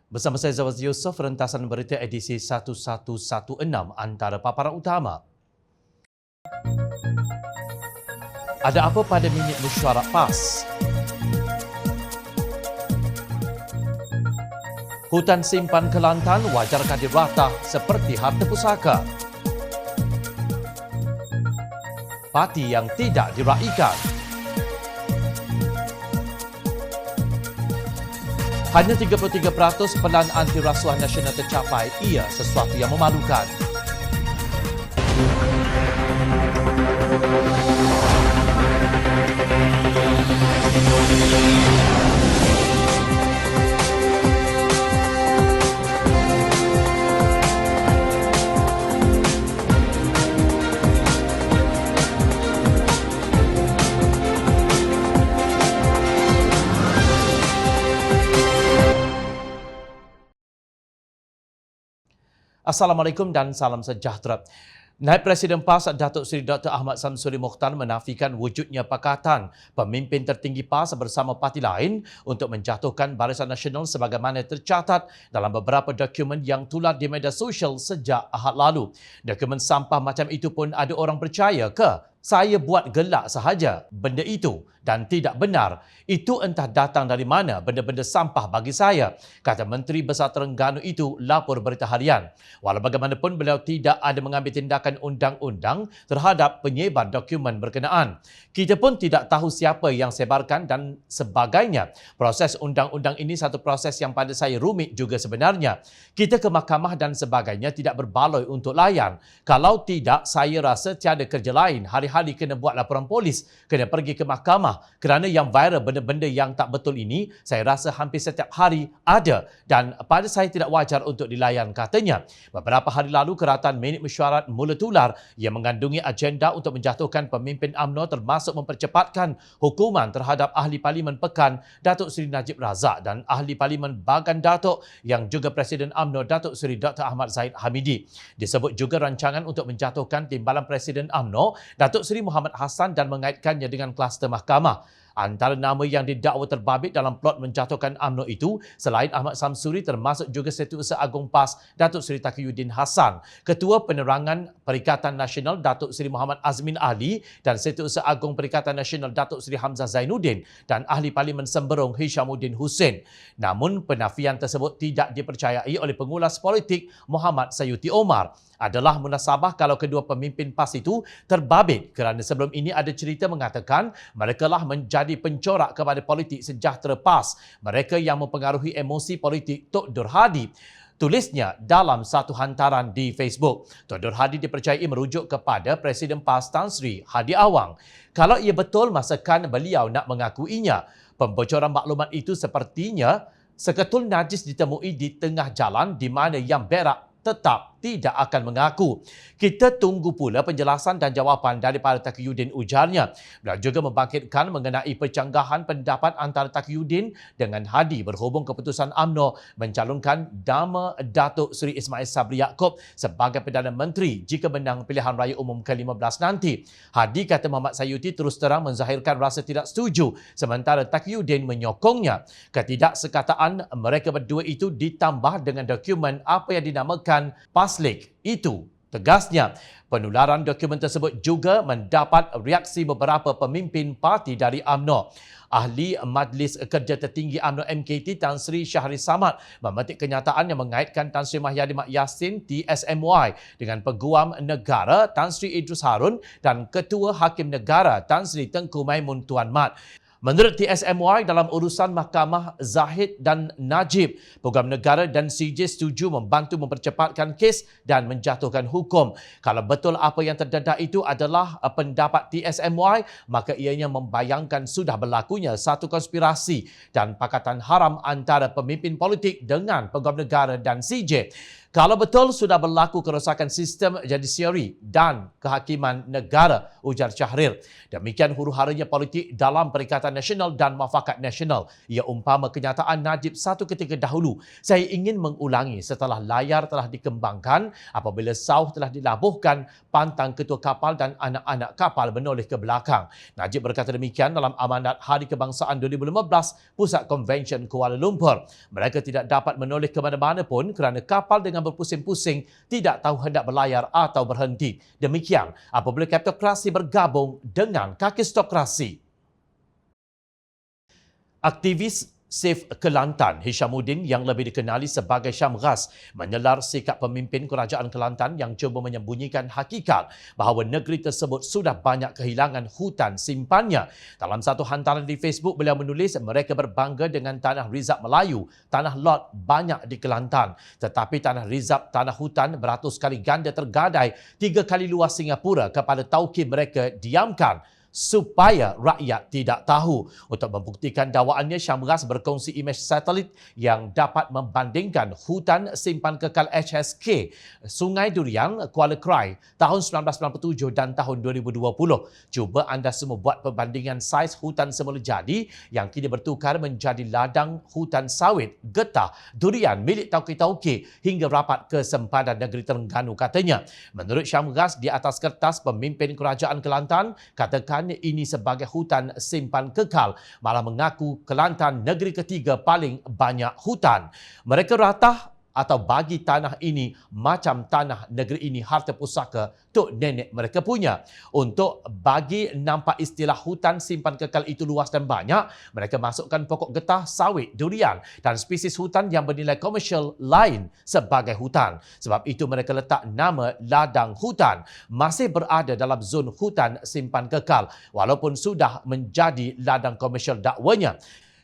Bersama saya Zawaz Yusof, rentasan berita edisi 1116 antara paparan utama. Ada apa pada minit mesyuarat PAS? Hutan simpan Kelantan wajarkah diratah seperti harta pusaka? Parti yang tidak diraikan. Hanya 33% pelan anti rasuah nasional tercapai. Ia sesuatu yang memalukan. Assalamualaikum dan salam sejahtera. Naib Presiden PAS Datuk Seri Dr. Ahmad Samsuri Mokhtar menafikan wujudnya pakatan pemimpin tertinggi PAS bersama parti lain untuk menjatuhkan Barisan Nasional sebagaimana tercatat dalam beberapa dokumen yang tular di media sosial sejak Ahad lalu. Dokumen sampah macam itu pun ada orang percaya ke? Saya buat gelak sahaja benda itu dan tidak benar. Itu entah datang dari mana benda-benda sampah bagi saya, kata Menteri Besar Terengganu itu lapor Berita Harian. Walau bagaimanapun beliau tidak ada mengambil tindakan undang-undang terhadap penyebar dokumen berkenaan. Kita pun tidak tahu siapa yang sebarkan dan sebagainya. Proses undang-undang ini satu proses yang pada saya rumit juga sebenarnya. Kita ke mahkamah dan sebagainya tidak berbaloi untuk layan. Kalau tidak, saya rasa tiada kerja lain. Hari-hari kena buat laporan polis, kena pergi ke mahkamah kerana yang viral benda-benda yang tak betul ini saya rasa hampir setiap hari ada dan pada saya tidak wajar untuk dilayan, katanya. Beberapa hari lalu keratan minit mesyuarat mula tular yang mengandungi agenda untuk menjatuhkan pemimpin UMNO termasuk mempercepatkan hukuman terhadap Ahli Parlimen Pekan Datuk Seri Najib Razak dan Ahli Parlimen Bagan Datuk yang juga Presiden UMNO Datuk Seri Dr. Ahmad Zahid Hamidi. Disebut juga rancangan untuk menjatuhkan Timbalan Presiden UMNO Datuk Seri Muhammad Hassan dan mengaitkannya dengan kluster mahkamah. Antara nama yang didakwa terbabit dalam plot menjatuhkan UMNO itu selain Ahmad Samsuri termasuk juga Setiausaha Agung PAS Datuk Seri Taqiyuddin Hassan, Ketua Penerangan Perikatan Nasional Datuk Seri Muhammad Azmin Ali dan Setiausaha Agung Perikatan Nasional Datuk Seri Hamzah Zainuddin dan Ahli Parlimen Semberong Hishamuddin Hussein. Namun penafian tersebut tidak dipercayai oleh pengulas politik Muhammad Sayuti Omar. Adalah munasabah kalau kedua pemimpin PAS itu terbabit kerana sebelum ini ada cerita mengatakan mereka lah menjadi pencorak kepada politik sejahtera PAS. Mereka yang mempengaruhi emosi politik Tok Nur Hadi. Tulisnya dalam satu hantaran di Facebook. Tok Nur Hadi dipercayai merujuk kepada Presiden PAS Tan Sri Hadi Awang. Kalau ia betul, masakan beliau nak mengakuinya. Pembocoran maklumat itu sepertinya seketul najis ditemui di tengah jalan di mana yang berak tetap tidak akan mengaku. Kita tunggu pula penjelasan dan jawapan daripada Taqiyuddin, ujarnya. Beliau juga membangkitkan mengenai percanggahan pendapat antara Taqiyuddin dengan Hadi berhubung keputusan UMNO mencalonkan nama Datuk Seri Ismail Sabri Yaakob sebagai Perdana Menteri jika menang pilihan raya umum ke-15 nanti. Hadi, kata Muhammad Sayuti, terus terang menzahirkan rasa tidak setuju sementara Taqiyuddin menyokongnya. Ketidaksekatan mereka berdua itu ditambah dengan dokumen apa yang dinamakan Paslik itu. Tegasnya, penularan dokumen tersebut juga mendapat reaksi beberapa pemimpin parti dari UMNO. Ahli Majlis Kerja Tertinggi UMNO MKT Tan Sri Syahri Samad memetik kenyataan yang mengaitkan Tan Sri Mahyadi Mak Yassin TSMY dengan Peguam Negara Tan Sri Idrus Harun dan Ketua Hakim Negara Tan Sri Tengku Maimun Tuan Mat. Menurut TSMY, dalam urusan Mahkamah Zahid dan Najib, Program Negara dan CJ setuju membantu mempercepatkan kes dan menjatuhkan hukum. Kalau betul apa yang terdedah itu adalah pendapat TSMY, maka ianya membayangkan sudah berlakunya satu konspirasi dan pakatan haram antara pemimpin politik dengan Program Negara dan CJ. Kalau betul sudah berlaku kerosakan sistem judisiari dan kehakiman negara, ujar Syahrir. Demikian huru-haranya politik dalam Perikatan Nasional dan Muafakat Nasional. Ia umpama kenyataan Najib satu ketika dahulu. Saya ingin mengulangi setelah layar telah dikembangkan, apabila sauh telah dilabuhkan, pantang ketua kapal dan anak-anak kapal menoleh ke belakang. Najib berkata demikian dalam amanat Hari Kebangsaan 2015 Pusat Konvensyen Kuala Lumpur. Mereka tidak dapat menoleh ke mana-mana pun kerana kapal dengan berpusing-pusing tidak tahu hendak berlayar atau berhenti. Demikian apabila kleptokrasi bergabung dengan kakistokrasi. Aktivis Save Kelantan, Hishamuddin yang lebih dikenali sebagai Syamghas, menyelar sikap pemimpin Kerajaan Kelantan yang cuba menyembunyikan hakikat bahawa negeri tersebut sudah banyak kehilangan hutan simpannya. Dalam satu hantaran di Facebook, beliau menulis mereka berbangga dengan tanah rizab Melayu, tanah lot banyak di Kelantan. Tetapi tanah rizab, tanah hutan beratus kali ganda tergadai 3 kali luas Singapura kepada tauqi mereka diamkan supaya rakyat tidak tahu. Untuk membuktikan dakwaannya, Syamghas berkongsi imej satelit yang dapat membandingkan hutan simpan kekal HSK Sungai Durian, Kuala Krai tahun 1997 dan tahun 2020. Cuba anda semua buat perbandingan saiz hutan semula jadi yang kini bertukar menjadi ladang hutan sawit, getah, durian milik tauqi-tauqi hingga rapat ke sempadan negeri Terengganu, katanya. Menurut Syamghas, di atas kertas pemimpin Kerajaan Kelantan katakan ini sebagai hutan simpan kekal, malah mengaku Kelantan negeri ketiga paling banyak hutan. Mereka ratah atau bagi tanah ini macam tanah negeri ini harta pusaka tok nenek mereka punya. Untuk bagi nampak istilah hutan simpan kekal itu luas dan banyak, mereka masukkan pokok getah, sawit, durian dan spesies hutan yang bernilai komersial lain sebagai hutan. Sebab itu mereka letak nama ladang hutan masih berada dalam zon hutan simpan kekal walaupun sudah menjadi ladang komersial dakwanya.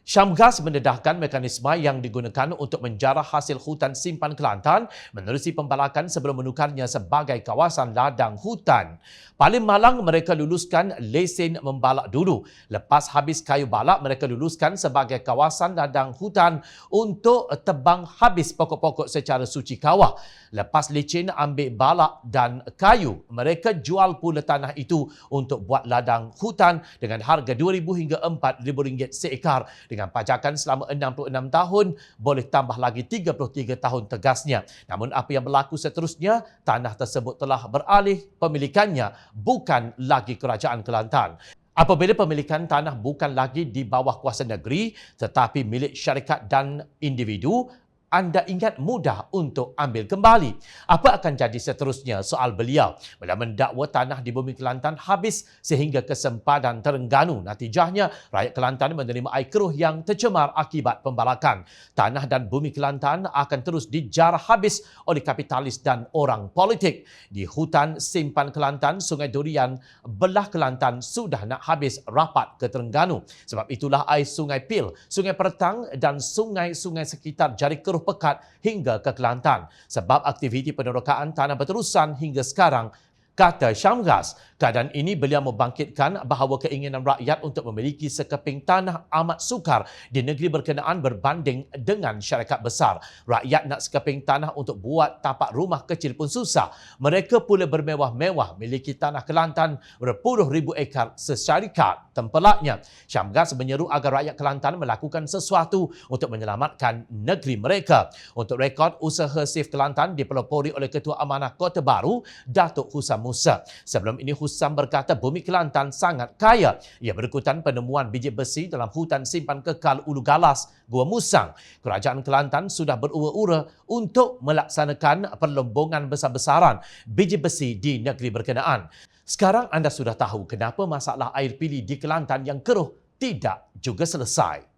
Syamghas mendedahkan mekanisme yang digunakan untuk menjarah hasil hutan simpan Kelantan menerusi pembalakan sebelum menukarnya sebagai kawasan ladang hutan. Paling malang mereka luluskan lesen membalak dulu. Lepas habis kayu balak, mereka luluskan sebagai kawasan ladang hutan untuk tebang habis pokok-pokok secara suci kawah. Lepas licin ambil balak dan kayu, mereka jual pula tanah itu untuk buat ladang hutan dengan harga RM2,000 hingga RM4,000 seekar. Dengan pajakan selama 66 tahun, boleh tambah lagi 33 tahun tegasnya. Namun apa yang berlaku seterusnya, tanah tersebut telah beralih pemilikannya bukan lagi Kerajaan Kelantan. Apabila pemilikan tanah bukan lagi di bawah kuasa negeri tetapi milik syarikat dan individu, anda ingat mudah untuk ambil kembali. Apa akan jadi seterusnya? Soal beliau. Beliau mendakwa tanah di bumi Kelantan habis sehingga ke sempadan Terengganu. Natijahnya, rakyat Kelantan menerima air keruh yang tercemar akibat pembalakan. Tanah dan bumi Kelantan akan terus dijarah habis oleh kapitalis dan orang politik. Di hutan simpan Kelantan, Sungai Durian, belah Kelantan sudah nak habis rapat ke Terengganu. Sebab itulah air Sungai Pil, Sungai Pertang dan sungai-sungai sekitar Jari Keruh Pekat hingga ke Kelantan. Sebab aktiviti penerokaan tanah berterusan hingga sekarang, kata Syamghas. Keadaan ini beliau membangkitkan bahawa keinginan rakyat untuk memiliki sekeping tanah amat sukar di negeri berkenaan berbanding dengan syarikat besar. Rakyat nak sekeping tanah untuk buat tapak rumah kecil pun susah. Mereka pula bermewah-mewah miliki tanah Kelantan berpuluh ribu ekar sesyarikat tempelaknya. Syamghas menyeru agar rakyat Kelantan melakukan sesuatu untuk menyelamatkan negeri mereka. Untuk rekod, usaha Save Kelantan dipelopori oleh Ketua Amanah Kota Baru, Datuk Husam Musa. Sebelum ini Husam berkata bumi Kelantan sangat kaya. Ia berikutan penemuan biji besi dalam hutan simpan kekal Ulu Galas, Gua Musang. Kerajaan Kelantan sudah berura-ura untuk melaksanakan perlombongan besar-besaran biji besi di negeri berkenaan. Sekarang anda sudah tahu kenapa masalah air pili di Kelantan yang keruh tidak juga selesai.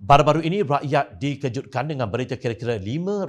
Baru-baru ini rakyat dikejutkan dengan berita kira-kira 500.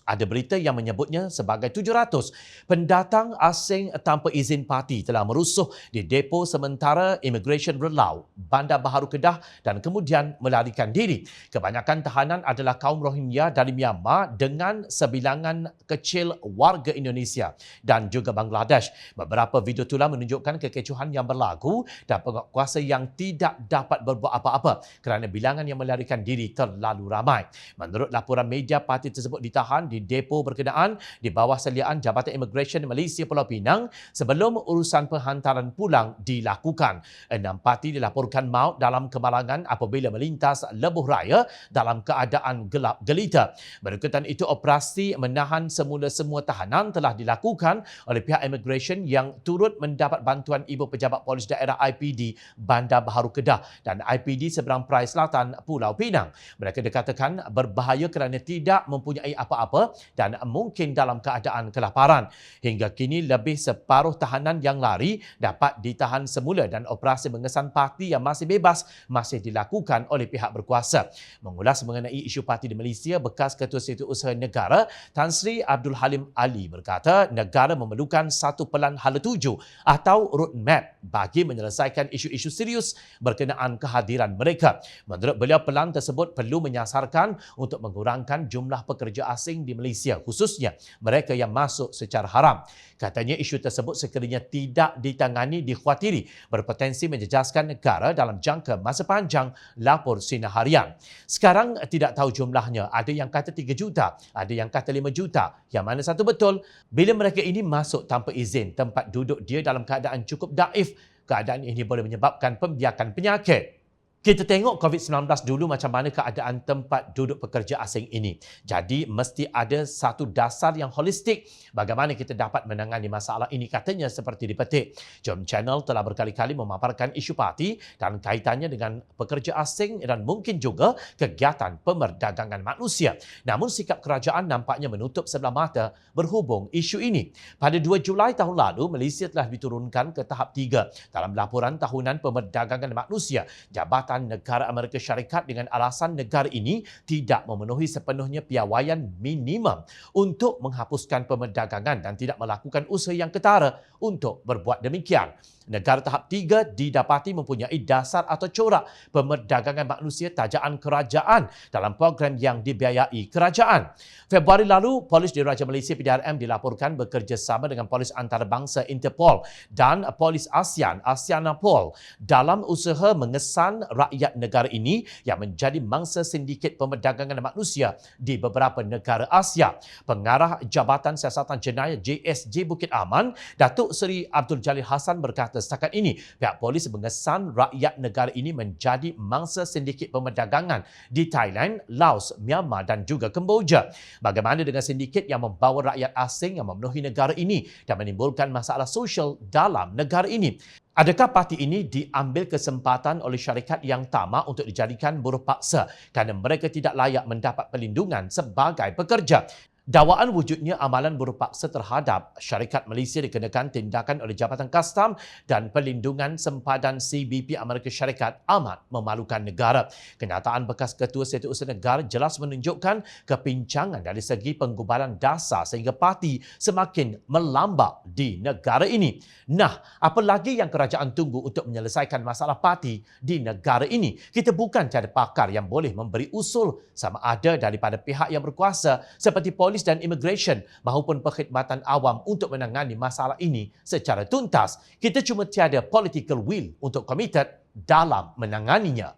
Ada berita yang menyebutnya sebagai 700. Pendatang asing tanpa izin parti telah merusuh di depo sementara Immigration Relau, Bandar Baharu Kedah dan kemudian melarikan diri. Kebanyakan tahanan adalah kaum Rohingya dari Myanmar dengan sebilangan kecil warga Indonesia dan juga Bangladesh. Beberapa video tular menunjukkan kekecohan yang berlaku dan penguatkuasa yang tidak dapat berbuat apa-apa kerana bilangan yang melarikan melarikan diri terlalu ramai. Menurut laporan media, parti tersebut ditahan di depo berkenaan di bawah seliaan Jabatan Imigresen Malaysia Pulau Pinang sebelum urusan penghantaran pulang dilakukan. 6 parti dilaporkan maut dalam kemalangan apabila melintas lebuh raya dalam keadaan gelap gelita. Berkaitan itu, operasi menahan semua tahanan telah dilakukan oleh pihak imigresen yang turut mendapat bantuan Ibu Pejabat Polis Daerah IPD Bandar Baharu Kedah dan IPD Seberang Perai Selatan Pulau Pinang. Mereka dikatakan berbahaya kerana tidak mempunyai apa-apa dan mungkin dalam keadaan kelaparan. Hingga kini lebih separuh tahanan yang lari dapat ditahan semula dan operasi mengesan parti yang masih bebas masih dilakukan oleh pihak berkuasa. Mengulas mengenai isu parti di Malaysia, bekas Ketua Setiausaha Negara Tan Sri Abdul Halim Ali berkata negara memerlukan satu pelan hala tuju atau roadmap bagi menyelesaikan isu-isu serius berkenaan kehadiran mereka. Menurut beliau, pelan tersebut perlu menyasarkan untuk mengurangkan jumlah pekerja asing di Malaysia, khususnya mereka yang masuk secara haram. Katanya isu tersebut sekiranya tidak ditangani dikhawatiri berpotensi menjejaskan negara dalam jangka masa panjang, lapor Sinar Harian. Sekarang tidak tahu jumlahnya, ada yang kata 3 juta, ada yang kata 5 juta. Yang mana satu betul? Bila mereka ini masuk tanpa izin, tempat duduk dia dalam keadaan cukup daif. Keadaan ini boleh menyebabkan pembiakan penyakit. Kita tengok COVID-19 dulu macam mana keadaan tempat duduk pekerja asing ini. Jadi mesti ada satu dasar yang holistik bagaimana kita dapat menangani masalah ini, katanya seperti dipetik. Jom Channel telah berkali-kali memaparkan isu parti dan kaitannya dengan pekerja asing dan mungkin juga kegiatan pemerdagangan manusia. Namun sikap kerajaan nampaknya menutup sebelah mata berhubung isu ini. Pada 2 Julai tahun lalu, Malaysia telah diturunkan ke tahap 3 dalam laporan tahunan pemerdagangan manusia Jabatan Negara Amerika Syarikat dengan alasan negara ini tidak memenuhi sepenuhnya piawaian minimum untuk menghapuskan pemerdagangan dan tidak melakukan usaha yang ketara untuk berbuat demikian. Negara tahap 3 didapati mempunyai dasar atau corak pemerdagangan manusia tajaan kerajaan dalam program yang dibiayai kerajaan. Februari lalu, Polis Diraja Malaysia PDRM dilaporkan bekerjasama dengan Polis Antarabangsa Interpol dan Polis ASEAN ASEANAPOL dalam usaha mengesan rakyat negara ini yang menjadi mangsa sindiket pemerdagangan manusia di beberapa negara Asia. Pengarah Jabatan Siasatan Jenayah JSJ Bukit Aman, Datuk Seri Abdul Jalil Hassan berkata setakat ini pihak polis mengesan rakyat negara ini menjadi mangsa sindiket pemerdagangan di Thailand, Laos, Myanmar dan juga Kemboja. Bagaimana dengan sindiket yang membawa rakyat asing yang memenuhi negara ini dan menimbulkan masalah sosial dalam negara ini? Adakah parti ini diambil kesempatan oleh syarikat yang tamak untuk dijadikan buruh paksa kerana mereka tidak layak mendapat perlindungan sebagai pekerja? Dakwaan wujudnya amalan buruh paksa terhadap syarikat Malaysia dikenakan tindakan oleh Jabatan Kastam dan Perlindungan Sempadan CBP Amerika Syarikat amat memalukan negara. Kenyataan bekas Ketua Setiausaha Negara jelas menunjukkan kepincangan dari segi penggubaran dasar sehingga parti semakin melambak di negara ini. Nah, apa lagi yang kerajaan tunggu untuk menyelesaikan masalah parti di negara ini? Kita bukan tiada pakar yang boleh memberi usul sama ada daripada pihak yang berkuasa seperti polis dan imigresen maupun perkhidmatan awam untuk menangani masalah ini secara tuntas. Kita cuma tiada political will untuk committed dalam menanganinya.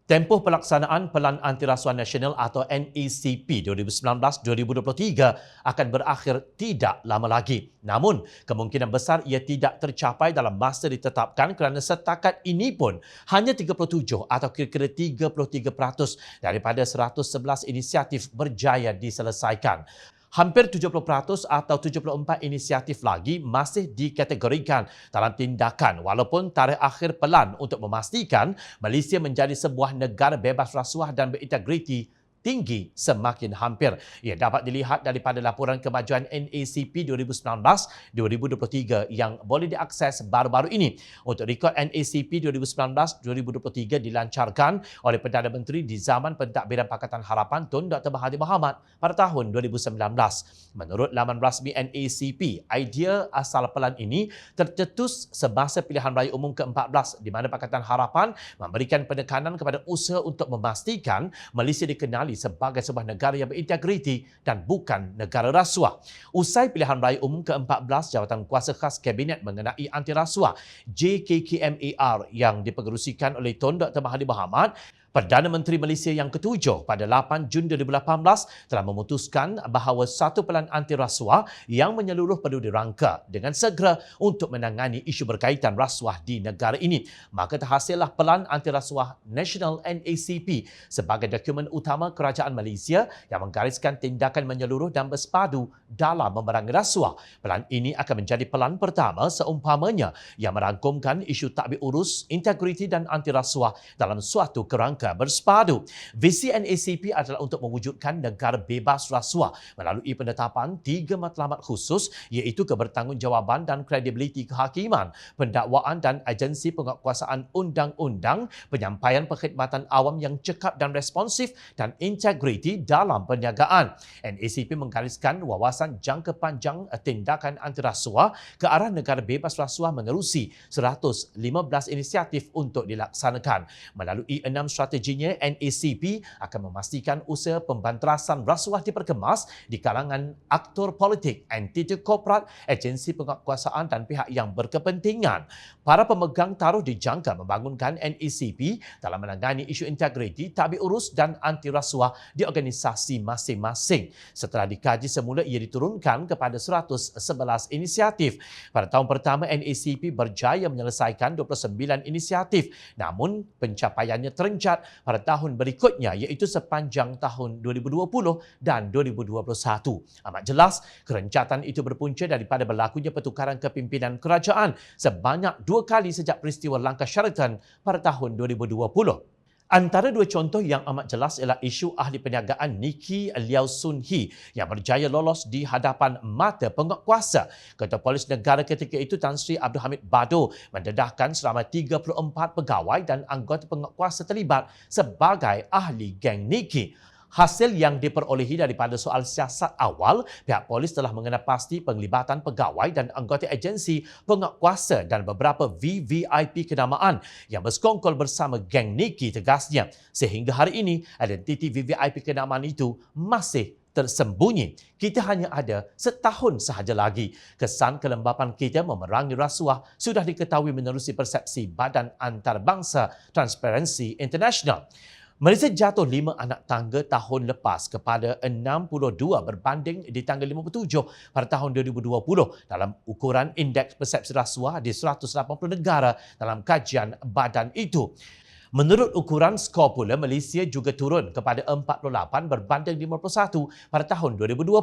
Tempoh pelaksanaan Pelan Antirasuah Nasional atau NACP 2019-2023 akan berakhir tidak lama lagi. Namun, kemungkinan besar ia tidak tercapai dalam masa ditetapkan kerana setakat ini pun hanya 37 atau kira-kira 33% daripada 111 inisiatif berjaya diselesaikan. Hampir 70% atau 74 inisiatif lagi masih dikategorikan dalam tindakan walaupun tarikh akhir pelan untuk memastikan Malaysia menjadi sebuah negara bebas rasuah dan berintegriti tinggi semakin hampir. Ia dapat dilihat daripada laporan kemajuan NACP 2019-2023 yang boleh diakses baru-baru ini. Untuk rekod NACP 2019-2023 dilancarkan oleh Perdana Menteri di zaman pentadbiran Pakatan Harapan Tun Dr. Mahathir Mohamad pada tahun 2019. Menurut laman rasmi NACP, idea asal pelan ini tercetus semasa pilihan raya umum ke-14 di mana Pakatan Harapan memberikan penekanan kepada usaha untuk memastikan Malaysia dikenali mengenali sebagai sebuah negara yang berintegriti dan bukan negara rasuah. Usai pilihan raya umum ke-14 Jawatan Kuasa Khas Kabinet mengenai anti rasuah JKKMAR yang dipengerusikan oleh Tun Dr. Mahathir Mohamad, Perdana Menteri Malaysia yang ke-7 pada 8 Jun 2018 telah memutuskan bahawa satu pelan anti rasuah yang menyeluruh perlu dirangka dengan segera untuk menangani isu berkaitan rasuah di negara ini. Maka terhasillah Pelan Anti Rasuah Nasional NACP sebagai dokumen utama kerajaan Malaysia yang menggariskan tindakan menyeluruh dan bersepadu dalam memerangi rasuah. Pelan ini akan menjadi pelan pertama seumpamanya yang merangkumkan isu takbir urus, integriti dan anti rasuah dalam suatu kerangka bersepadu. Visi NACP adalah untuk mewujudkan negara bebas rasuah melalui penetapan 3 matlamat khusus iaitu kebertanggungjawaban dan kredibiliti kehakiman, pendakwaan dan agensi penguatkuasaan undang-undang, penyampaian perkhidmatan awam yang cekap dan responsif dan integriti dalam perniagaan. NACP menggariskan wawasan jangka panjang tindakan anti rasuah ke arah negara bebas rasuah menerusi 115 inisiatif untuk dilaksanakan. Melalui 6 strateginya, NACP akan memastikan usaha pembanterasan rasuah diperkemas di kalangan aktor politik, entiti korporat, agensi penguatkuasaan dan pihak yang berkepentingan. Para pemegang taruh dijangka membangunkan NACP dalam menangani isu integriti, takbir urus dan anti rasuah di organisasi masing-masing. Setelah dikaji semula, ia diturunkan kepada 111 inisiatif. Pada tahun pertama, NACP berjaya menyelesaikan 29 inisiatif. Namun, pencapaiannya terenjat pada tahun berikutnya iaitu sepanjang tahun 2020 dan 2021. Amat jelas, kerencatan itu berpunca daripada berlakunya pertukaran kepimpinan kerajaan sebanyak 2 kali sejak peristiwa langkah Sheraton pada tahun 2020. Antara 2 contoh yang amat jelas ialah isu ahli perniagaan Nicky Liao Sun Hee yang berjaya lolos di hadapan mata penguatkuasa. Ketua Polis Negara ketika itu Tan Sri Abdul Hamid Bado mendedahkan selama 34 pegawai dan anggota penguatkuasa terlibat sebagai ahli geng Nicky. Hasil yang diperolehi daripada soal siasat awal, pihak polis telah mengenal pasti penglibatan pegawai dan anggota agensi penguatkuasa dan beberapa VVIP kenamaan yang bersekongkol bersama geng Nicky, tegasnya. Sehingga hari ini, identiti VVIP kenamaan itu masih tersembunyi. Kita hanya ada setahun sahaja lagi. Kesan kelembapan kita memerangi rasuah sudah diketahui menerusi persepsi Badan Antarabangsa Transparency International. Malaysia jatuh 5 anak tangga tahun lepas kepada 62 berbanding di tanggal 57 pada tahun 2020 dalam ukuran indeks persepsi rasuah di 180 negara dalam kajian badan itu. Menurut ukuran skor pula, Malaysia juga turun kepada 48 berbanding 51 pada tahun 2020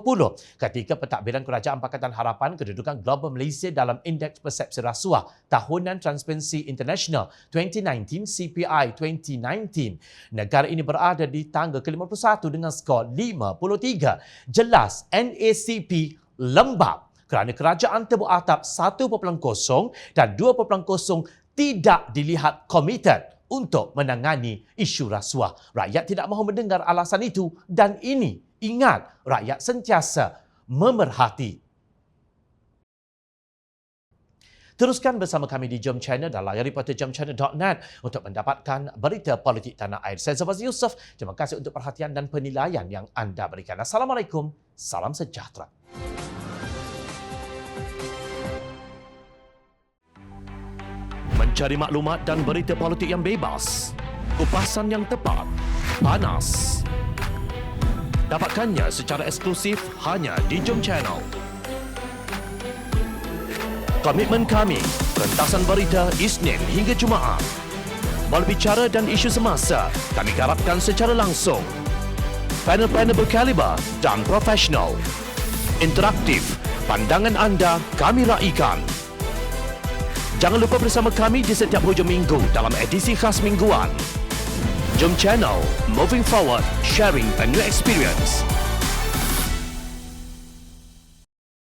ketika pentadbiran Kerajaan Pakatan Harapan kedudukan global Malaysia dalam Indeks Persepsi Rasuah Tahunan Transparency International 2019 CPI 2019. Negara ini berada di tangga ke-51 dengan skor 53. Jelas NACP lembab kerana kerajaan tebuk atap 1.0 dan 2.0 tidak dilihat komited untuk menangani isu rasuah. Rakyat tidak mahu mendengar alasan itu dan ini, ingat, rakyat sentiasa memerhati. Teruskan bersama kami di Jom Channel dan layari portal jomchannel.net untuk mendapatkan berita politik tanah air. Saya Zafaz Yusof. Terima kasih untuk perhatian dan penilaian yang anda berikan. Assalamualaikum. Salam sejahtera. Mencari maklumat dan berita politik yang bebas, kupasan yang tepat, panas. Dapatkannya secara eksklusif hanya di Jom Channel. Komitmen kami, rentasan berita Isnin hingga Jumaat. Berbicara dan isu semasa, kami garapkan secara langsung. Panel-panel berkaliber dan profesional. Interaktif, pandangan anda kami raikan. Jangan lupa bersama kami di setiap hujung minggu dalam edisi khas mingguan. Jom Channel, moving forward, sharing a new experience.